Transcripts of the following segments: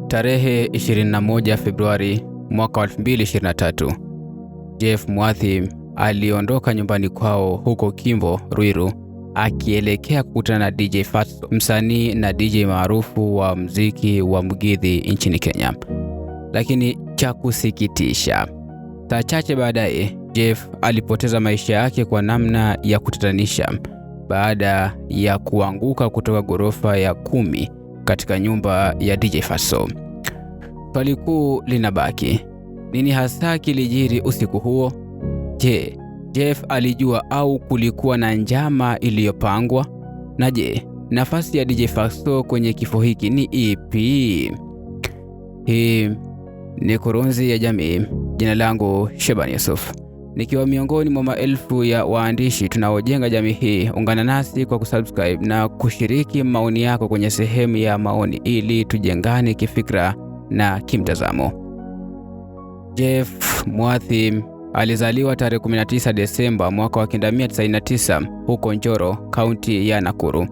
Tarehe 21 Februari mwaka 2023, Jeff Mwathi aliondoka nyumbani kwao huko Kimbo, Ruiru, akielekea kukutana na DJ Fatso, msanii na DJ maarufu wa muziki wa Mugithi nchini Kenya. Lakini cha kusikitisha, saa chache baadaye Jeff alipoteza maisha yake kwa namna ya kutatanisha baada ya kuanguka kutoka ghorofa ya 10 katika nyumba ya DJ Fatso. Swali kuu linabaki, nini hasa kilijiri usiku huo? Je, Jeff alijua au kulikuwa na njama iliyopangwa? Na je, nafasi ya DJ Fatso kwenye kifo hiki ni ipi? Hii ni Kurunzi ya Jamii. Jina langu Shaban Yusuf, nikiwa miongoni mwa maelfu ya waandishi tunaojenga jamii hii. Ungana nasi kwa kusubscribe na kushiriki maoni yako kwenye sehemu ya maoni ili tujengane kifikra na kimtazamo. Jeff Mwathi alizaliwa tarehe 19 Desemba mwaka wa 1999 huko Njoro, kaunti ya Nakuru.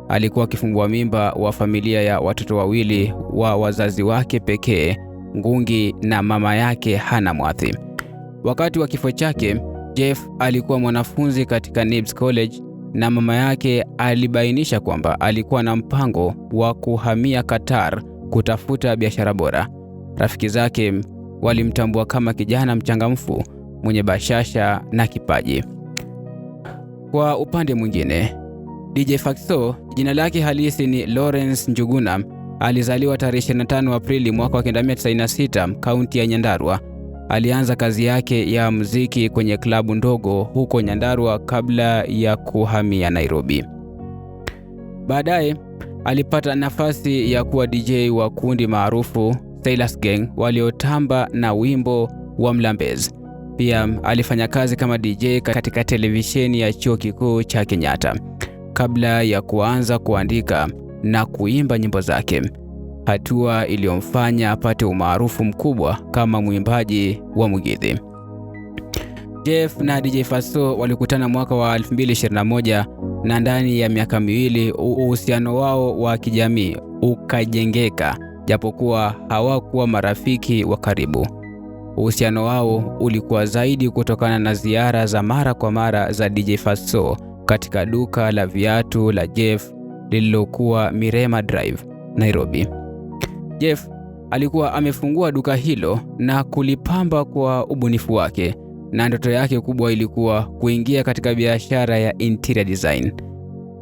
Alikuwa kifungua mimba wa familia ya watoto wawili wa wazazi wake pekee, Ngungi na mama yake Hana Mwathi. Wakati wa kifo chake, Jeff alikuwa mwanafunzi katika Nibs College na mama yake alibainisha kwamba alikuwa na mpango wa kuhamia Qatar kutafuta biashara bora. Rafiki zake walimtambua kama kijana mchangamfu, mwenye bashasha na kipaji. Kwa upande mwingine, DJ Fatso, jina lake halisi ni Lawrence Njuguna, alizaliwa tarehe 25 Aprili mwaka wa 1996 kaunti ya Nyandarua. Alianza kazi yake ya muziki kwenye klabu ndogo huko Nyandarua kabla ya kuhamia Nairobi. Baadaye alipata nafasi ya kuwa DJ wa kundi maarufu Sailors Gang waliotamba na wimbo wa Mlambezi. Pia alifanya kazi kama DJ katika televisheni ya Chuo Kikuu cha Kenyatta kabla ya kuanza kuandika na kuimba nyimbo zake, hatua iliyomfanya apate umaarufu mkubwa kama mwimbaji wa Mugithi. Jeff na DJ Fatso walikutana mwaka wa 2021 na ndani ya miaka miwili uhusiano wao wa kijamii ukajengeka, japokuwa hawakuwa marafiki wa karibu. Uhusiano wao ulikuwa zaidi kutokana na ziara za mara kwa mara za DJ Fatso katika duka la viatu la Jeff lililokuwa Mirema Drive, Nairobi. Jeff alikuwa amefungua duka hilo na kulipamba kwa ubunifu wake, na ndoto yake kubwa ilikuwa kuingia katika biashara ya interior design.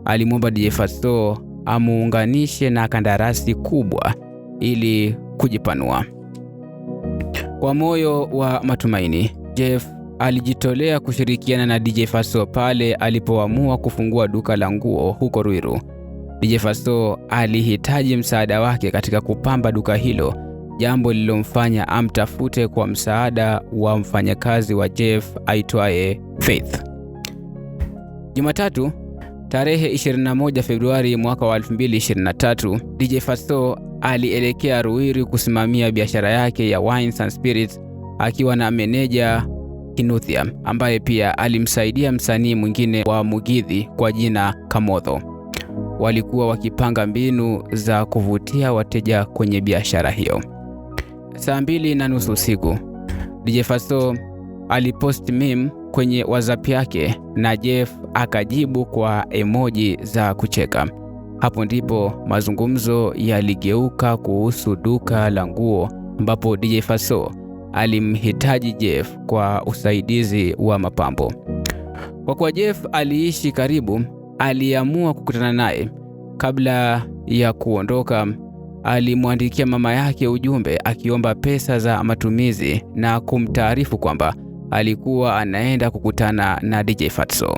Alimwomba DJ Fatso amuunganishe na kandarasi kubwa ili kujipanua. Kwa moyo wa matumaini, Jeff alijitolea kushirikiana na DJ Fatso pale alipoamua kufungua duka la nguo huko Ruiru. DJ Fatso alihitaji msaada wake katika kupamba duka hilo, jambo lililomfanya amtafute kwa msaada wa mfanyakazi wa Jeff aitwaye Faith. Jumatatu, tarehe 21 Februari mwaka wa 2023, DJ Fatso alielekea Ruiru kusimamia biashara yake ya Wines and Spirits akiwa na meneja Kinuthia, ambaye pia alimsaidia msanii mwingine wa Mugithi kwa jina Kamotho. Walikuwa wakipanga mbinu za kuvutia wateja kwenye biashara hiyo. Saa 2:30 usiku, DJ Fatso alipost meme kwenye WhatsApp yake na Jeff akajibu kwa emoji za kucheka. Hapo ndipo mazungumzo yaligeuka kuhusu duka la nguo, ambapo DJ Fatso alimhitaji Jeff kwa usaidizi wa mapambo. Kwa kuwa Jeff aliishi karibu, aliamua kukutana naye. Kabla ya kuondoka, alimwandikia mama yake ujumbe akiomba pesa za matumizi na kumtaarifu kwamba alikuwa anaenda kukutana na DJ Fatso.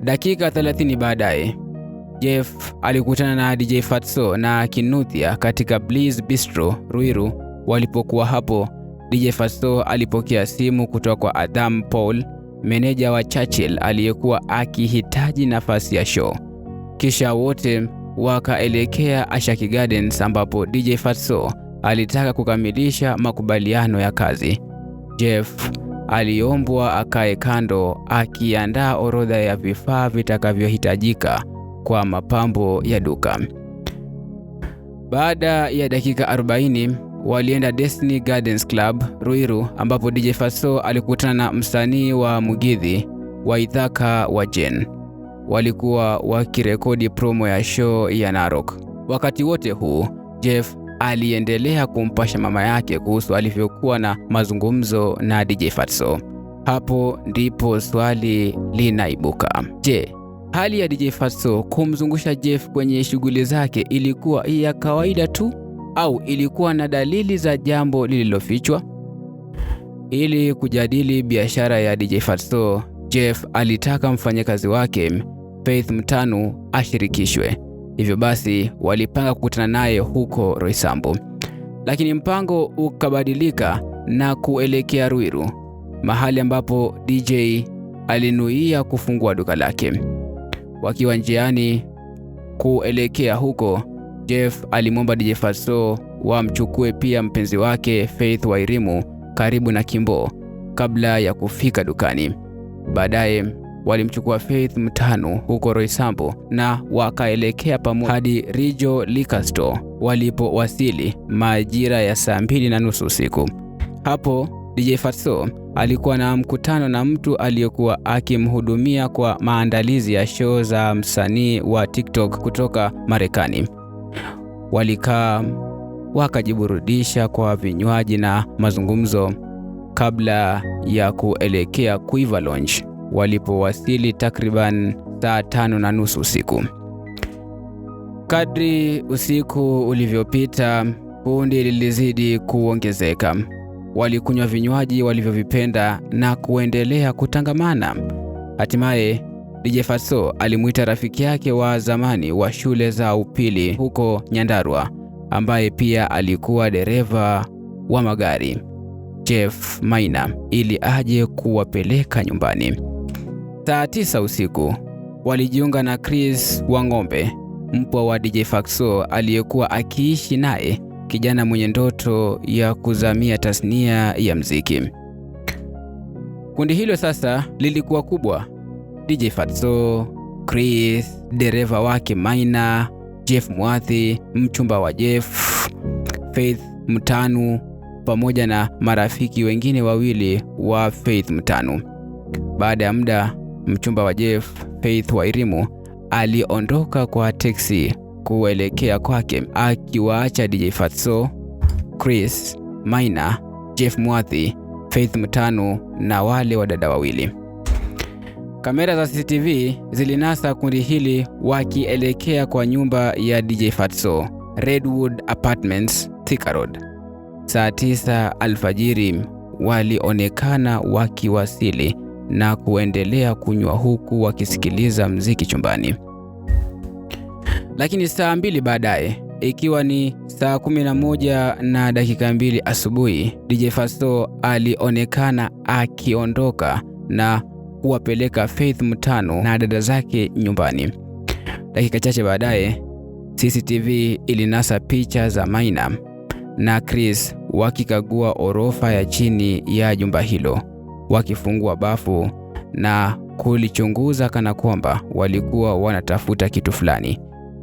Dakika 30 baadaye, Jeff alikutana na DJ Fatso na Kinuthia katika Bliss Bistro Ruiru. Walipokuwa hapo, DJ Fatso alipokea simu kutoka kwa Adam Paul, meneja wa Churchill aliyekuwa akihitaji nafasi ya show. Kisha wote wakaelekea Ashaki Gardens ambapo DJ Fatso alitaka kukamilisha makubaliano ya kazi. Jeff aliombwa akae kando akiandaa orodha ya vifaa vitakavyohitajika kwa mapambo ya duka. Baada ya dakika 40 walienda Destiny Gardens Club Ruiru, ambapo DJ Fatso alikutana na msanii wa Mugithi wa Ithaka wa Jen. Walikuwa wakirekodi promo ya show ya Narok. Wakati wote huu Jeff aliendelea kumpasha mama yake kuhusu alivyokuwa na mazungumzo na DJ Fatso. Hapo ndipo swali linaibuka. Je, hali ya DJ Fatso kumzungusha Jeff kwenye shughuli zake ilikuwa ya kawaida tu au ilikuwa na dalili za jambo lililofichwa? Ili kujadili biashara ya DJ Fatso, Jeff alitaka mfanyakazi wake Faith Mtanu ashirikishwe. Hivyo basi walipanga kukutana naye huko Roysambu. Lakini mpango ukabadilika na kuelekea Ruiru, mahali ambapo DJ alinuia kufungua duka lake. Wakiwa njiani kuelekea huko, Jeff alimwomba DJ Fatso wamchukue pia mpenzi wake Faith Wairimu karibu na Kimbo kabla ya kufika dukani. Baadaye walimchukua Faith Mtanu huko Roysambu na wakaelekea pamoja hadi Rijo Liquor Store walipowasili majira ya saa 2:30 usiku. Hapo DJ Fatso alikuwa na mkutano na mtu aliyekuwa akimhudumia kwa maandalizi ya show za msanii wa TikTok kutoka Marekani. Walikaa wakajiburudisha kwa vinywaji na mazungumzo kabla ya kuelekea Quiver Lounge walipowasili takriban saa 5:30 usiku. Kadri usiku ulivyopita, kundi lilizidi kuongezeka. Walikunywa vinywaji walivyovipenda na kuendelea kutangamana. Hatimaye DJ Fatso alimuita rafiki yake wa zamani wa shule za upili huko Nyandarua, ambaye pia alikuwa dereva wa magari, Jeff Maina, ili aje kuwapeleka nyumbani. Saa 9 usiku walijiunga na Chris Wangombe, mpwa wa DJ Fatso aliyekuwa akiishi naye, kijana mwenye ndoto ya kuzamia tasnia ya muziki. Kundi hilo sasa lilikuwa kubwa: DJ Fatso, Chris, dereva wake Maina, Jeff Mwathi, mchumba wa Jeff, Faith Mtanu, pamoja na marafiki wengine wawili wa Faith Mtanu. Baada ya muda, mchumba wa Jeff, Faith Wairimu, aliondoka kwa teksi kuelekea kwake, akiwaacha DJ Fatso, Chris, Maina, Jeff Mwathi, Faith Mtanu na wale wadada wawili. Kamera za CCTV zilinasa kundi hili wakielekea kwa nyumba ya DJ Fatso, Redwood Apartments, Thika Road. Saa 9 alfajiri walionekana wakiwasili na kuendelea kunywa huku wakisikiliza muziki chumbani. Lakini saa 2 baadaye, ikiwa ni saa 11:02 asubuhi, DJ Fatso alionekana akiondoka na kuwapeleka Faith Mtanu na dada zake nyumbani. Dakika chache baadaye, CCTV ilinasa picha za Maina na Chris wakikagua orofa ya chini ya jumba hilo, wakifungua bafu na kulichunguza kana kwamba walikuwa wanatafuta kitu fulani.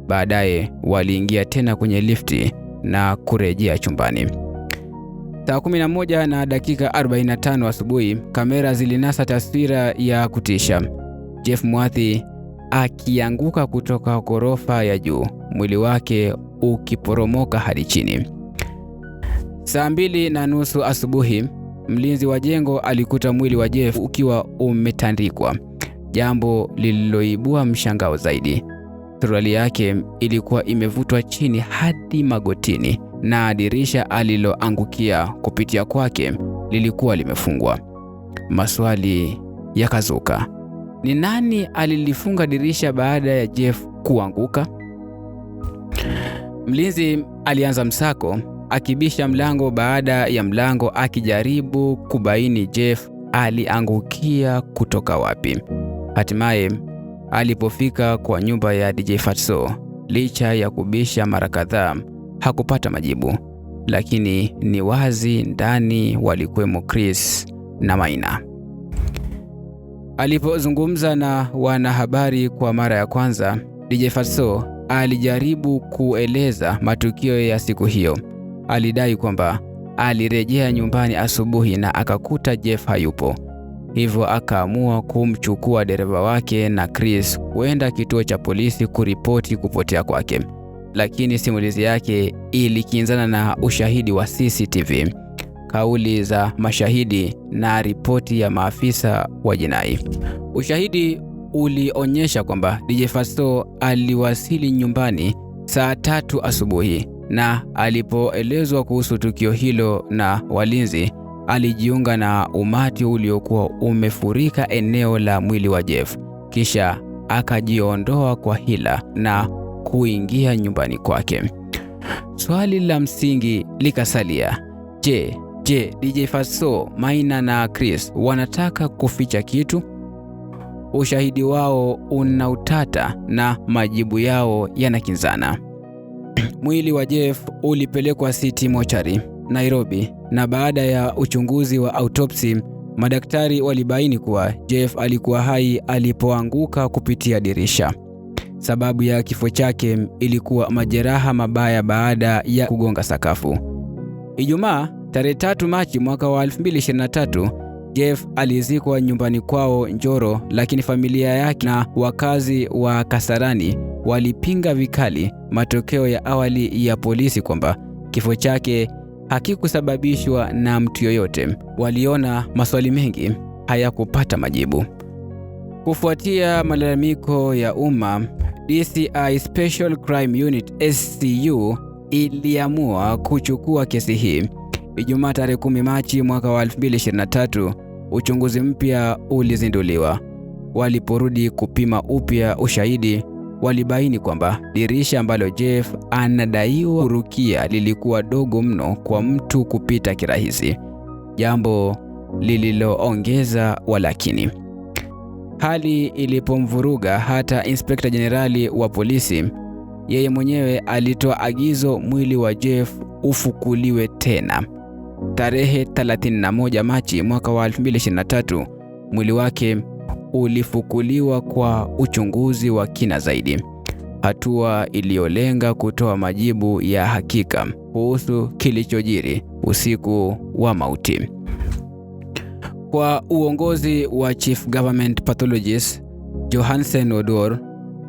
Baadaye waliingia tena kwenye lifti na kurejea chumbani. Saa 11:45 asubuhi, kamera zilinasa taswira ya kutisha: Jeff Mwathi akianguka kutoka ghorofa ya juu, mwili wake ukiporomoka hadi chini. Saa 2:30 asubuhi, mlinzi wa jengo alikuta mwili wa Jeff ukiwa umetandikwa, jambo lililoibua mshangao zaidi. Suruali yake ilikuwa imevutwa chini hadi magotini na dirisha aliloangukia kupitia kwake lilikuwa limefungwa. Maswali yakazuka: ni nani alilifunga dirisha baada ya Jeff kuanguka? Mlinzi alianza msako, akibisha mlango baada ya mlango, akijaribu kubaini Jeff aliangukia kutoka wapi. Hatimaye alipofika kwa nyumba ya DJ Fatso, licha ya kubisha mara kadhaa, hakupata majibu. Lakini ni wazi ndani walikuwemo Chris na Maina. Alipozungumza na wanahabari kwa mara ya kwanza, DJ Fatso alijaribu kueleza matukio ya siku hiyo. Alidai kwamba alirejea nyumbani asubuhi na akakuta Jeff hayupo. Hivyo akaamua kumchukua dereva wake na Chris kwenda kituo cha polisi kuripoti kupotea kwake. Lakini simulizi yake ilikinzana na ushahidi wa CCTV, kauli za mashahidi na ripoti ya maafisa wa jinai. Ushahidi ulionyesha kwamba DJ Fatso aliwasili nyumbani saa 3 asubuhi, na alipoelezwa kuhusu tukio hilo na walinzi, alijiunga na umati uliokuwa umefurika eneo la mwili wa Jeff, kisha akajiondoa kwa hila na kuingia nyumbani kwake. Swali la msingi likasalia. Je, DJ Fatso, Maina na Chris wanataka kuficha kitu? Ushahidi wao una utata na majibu yao yanakinzana. Mwili wa Jeff ulipelekwa City Mortuary, Nairobi, na baada ya uchunguzi wa autopsy, madaktari walibaini kuwa Jeff alikuwa hai alipoanguka kupitia dirisha. Sababu ya kifo chake ilikuwa majeraha mabaya baada ya kugonga sakafu. Ijumaa, tarehe 3 Machi mwaka wa 2023, Jeff alizikwa nyumbani kwao Njoro, lakini familia yake na wakazi wa Kasarani walipinga vikali matokeo ya awali ya polisi kwamba kifo chake hakikusababishwa na mtu yoyote. Waliona maswali mengi hayakupata majibu. Kufuatia malalamiko ya umma, DCI Special Crime Unit SCU iliamua kuchukua kesi hii. Ijumaa tarehe 10 Machi mwaka wa 2023, uchunguzi mpya ulizinduliwa. Waliporudi kupima upya ushahidi, walibaini kwamba dirisha ambalo Jeff anadaiwa kurukia lilikuwa dogo mno kwa mtu kupita kirahisi, jambo lililoongeza walakini. Hali ilipomvuruga hata Inspekta Jenerali wa polisi, yeye mwenyewe alitoa agizo mwili wa Jeff ufukuliwe tena. Tarehe 31 Machi mwaka wa 2023, mwili wake ulifukuliwa kwa uchunguzi wa kina zaidi, hatua iliyolenga kutoa majibu ya hakika kuhusu kilichojiri usiku wa mauti. Kwa uongozi wa Chief Government Pathologist Johansen Odor,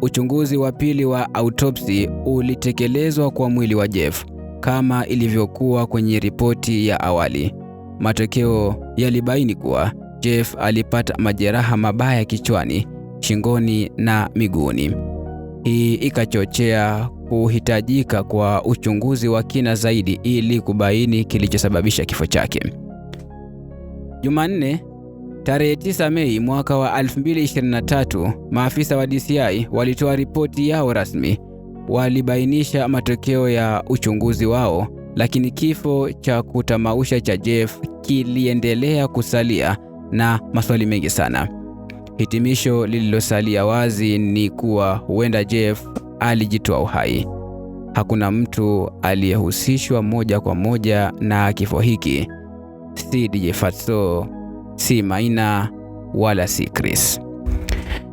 uchunguzi wa pili wa autopsy ulitekelezwa kwa mwili wa Jeff kama ilivyokuwa kwenye ripoti ya awali. Matokeo yalibaini kuwa Jeff alipata majeraha mabaya kichwani, shingoni na miguuni. Hii ikachochea kuhitajika kwa uchunguzi wa kina zaidi ili kubaini kilichosababisha kifo chake. Jumanne, tarehe 9 Mei mwaka wa 2023, maafisa wa DCI walitoa ripoti yao rasmi. Walibainisha matokeo ya uchunguzi wao, lakini kifo cha kutamausha cha Jeff kiliendelea kusalia na maswali mengi sana. Hitimisho lililosalia wazi ni kuwa huenda Jeff alijitoa uhai. Hakuna mtu aliyehusishwa moja kwa moja na kifo hiki. Si DJ Fatso, si Maina, wala si Chris.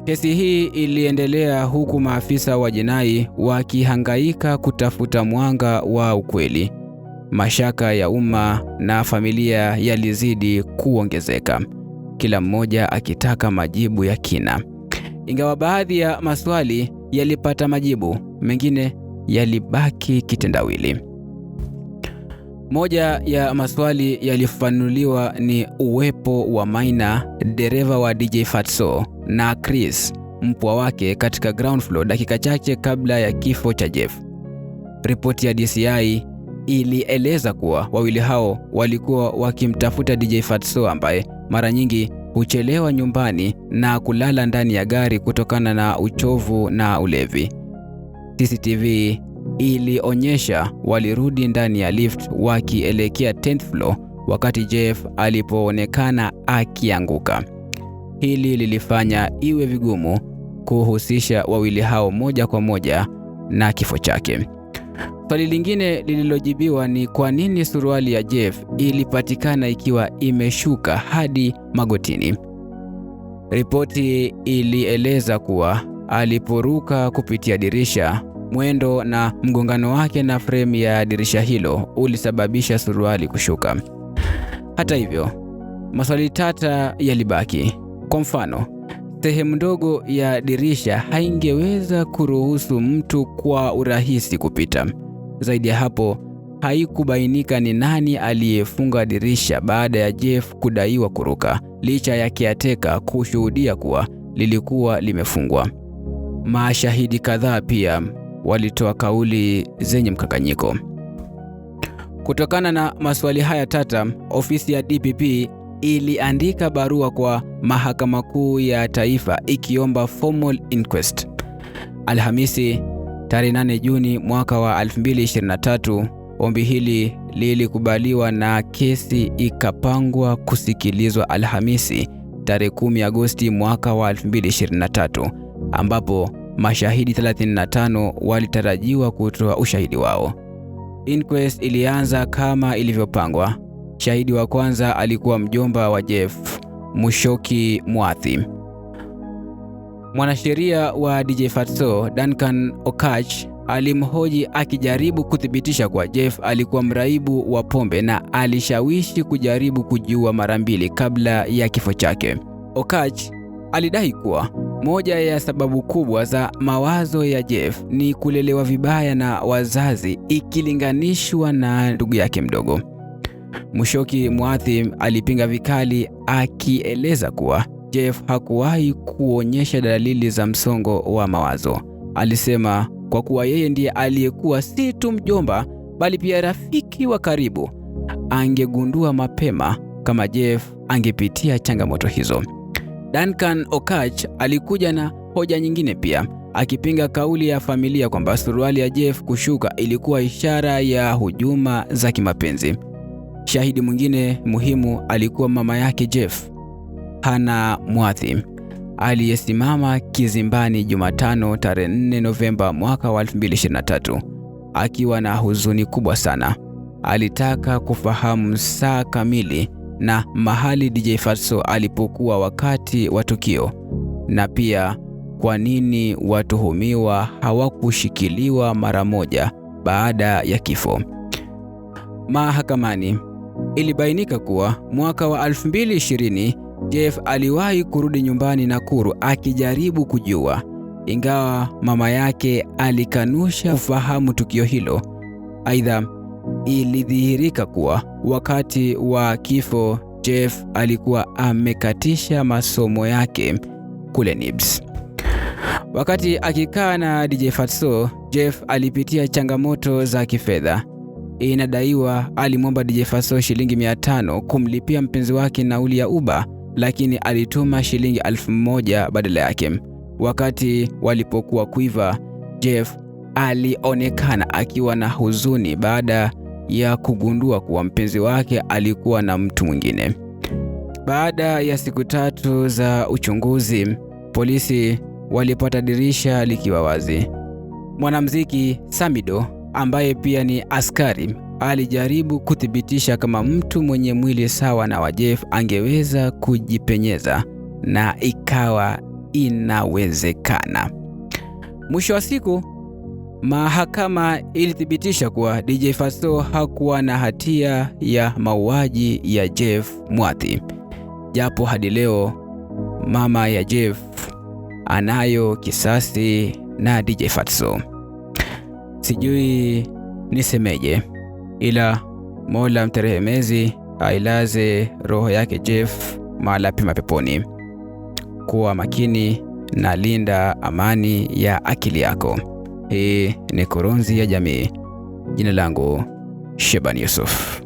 Kesi hii iliendelea huku maafisa wa jinai wakihangaika kutafuta mwanga wa ukweli. Mashaka ya umma na familia yalizidi kuongezeka, kila mmoja akitaka majibu ya kina. Ingawa baadhi ya maswali yalipata majibu, mengine yalibaki kitendawili. Moja ya maswali yalifafanuliwa ni uwepo wa Maina, dereva wa DJ Fatso, na Chris, mpwa wake, katika ground floor dakika chache kabla ya kifo cha Jeff. Ripoti ya DCI ilieleza kuwa wawili hao walikuwa wakimtafuta DJ Fatso, ambaye mara nyingi huchelewa nyumbani na kulala ndani ya gari kutokana na uchovu na ulevi. CCTV ilionyesha walirudi ndani ya lift wakielekea 10th floor wakati Jeff alipoonekana akianguka. Hili lilifanya iwe vigumu kuhusisha wawili hao moja kwa moja na kifo chake. Swali lingine lililojibiwa ni kwa nini suruali ya Jeff ilipatikana ikiwa imeshuka hadi magotini. Ripoti ilieleza kuwa aliporuka kupitia dirisha, Mwendo na mgongano wake na fremu ya dirisha hilo ulisababisha suruali kushuka. Hata hivyo, maswali tata yalibaki. Kwa mfano, sehemu ndogo ya dirisha haingeweza kuruhusu mtu kwa urahisi kupita. Zaidi ya hapo, haikubainika ni nani aliyefunga dirisha baada ya Jeff kudaiwa kuruka, licha ya caretaker kushuhudia kuwa lilikuwa limefungwa. Mashahidi kadhaa pia walitoa kauli zenye mkanganyiko. Kutokana na maswali haya tata, ofisi ya DPP iliandika barua kwa Mahakama Kuu ya Taifa ikiomba formal inquest. Alhamisi, tarehe 8 Juni mwaka wa 2023, ombi hili lilikubaliwa na kesi ikapangwa kusikilizwa Alhamisi, tarehe 10 Agosti mwaka wa 2023, ambapo mashahidi 35 walitarajiwa kutoa ushahidi wao. Inquest ilianza kama ilivyopangwa. Shahidi wa kwanza alikuwa mjomba wa Jeff, Mushoki Mwathi. Mwanasheria wa DJ Fatso, Duncan Okatch, alimhoji akijaribu kuthibitisha kuwa Jeff alikuwa mraibu wa pombe na alishawishi kujaribu kujiua mara 2 kabla ya kifo chake. Okatch alidai kuwa moja ya sababu kubwa za mawazo ya Jeff ni kulelewa vibaya na wazazi ikilinganishwa na ndugu yake mdogo. Mushoki Mwathi alipinga vikali akieleza kuwa Jeff hakuwahi kuonyesha dalili za msongo wa mawazo. Alisema kwa kuwa yeye ndiye aliyekuwa si tu mjomba bali pia rafiki wa karibu, angegundua mapema kama Jeff angepitia changamoto hizo. Duncan Okatch alikuja na hoja nyingine pia, akipinga kauli ya familia kwamba suruali ya Jeff kushuka ilikuwa ishara ya hujuma za kimapenzi. Shahidi mwingine muhimu alikuwa mama yake Jeff, Hannah Mwathi, aliyesimama kizimbani Jumatano tarehe 4 Novemba mwaka wa 2023 akiwa na huzuni kubwa sana. Alitaka kufahamu saa kamili na mahali DJ Fatso alipokuwa wakati wa tukio, na pia kwa nini watuhumiwa hawakushikiliwa mara moja baada ya kifo. Mahakamani ilibainika kuwa mwaka wa 2020 Jeff aliwahi kurudi nyumbani Nakuru akijaribu kujiua, ingawa mama yake alikanusha kufahamu tukio hilo. Aidha, ilidhihirika kuwa wakati wa kifo Jeff alikuwa amekatisha masomo yake kule NIBS. Wakati akikaa na DJ Fatso, Jeff alipitia changamoto za kifedha. Inadaiwa alimwomba DJ Fatso shilingi 500 kumlipia mpenzi wake nauli ya Uber, lakini alituma shilingi 1000 badala yake. Wakati walipokuwa Quiver, Jeff alionekana akiwa na huzuni baada ya kugundua kuwa mpenzi wake alikuwa na mtu mwingine. Baada ya siku 3 za uchunguzi, polisi walipata dirisha likiwa wazi. Mwanamuziki Samido, ambaye pia ni askari, alijaribu kuthibitisha kama mtu mwenye mwili sawa na wa Jeff angeweza kujipenyeza, na ikawa inawezekana. Mwisho wa siku, mahakama ilithibitisha kuwa DJ Fatso hakuwa na hatia ya mauaji ya Jeff Mwathi. Japo hadi leo mama ya Jeff anayo kisasi na DJ Fatso. Sijui nisemeje, ila Mola mterehemezi ailaze roho yake Jeff mahali pema peponi. Kuwa makini na linda amani ya akili yako. Hii ni Kurunzi ya Jamii. Jina langu Sheban Yusuf.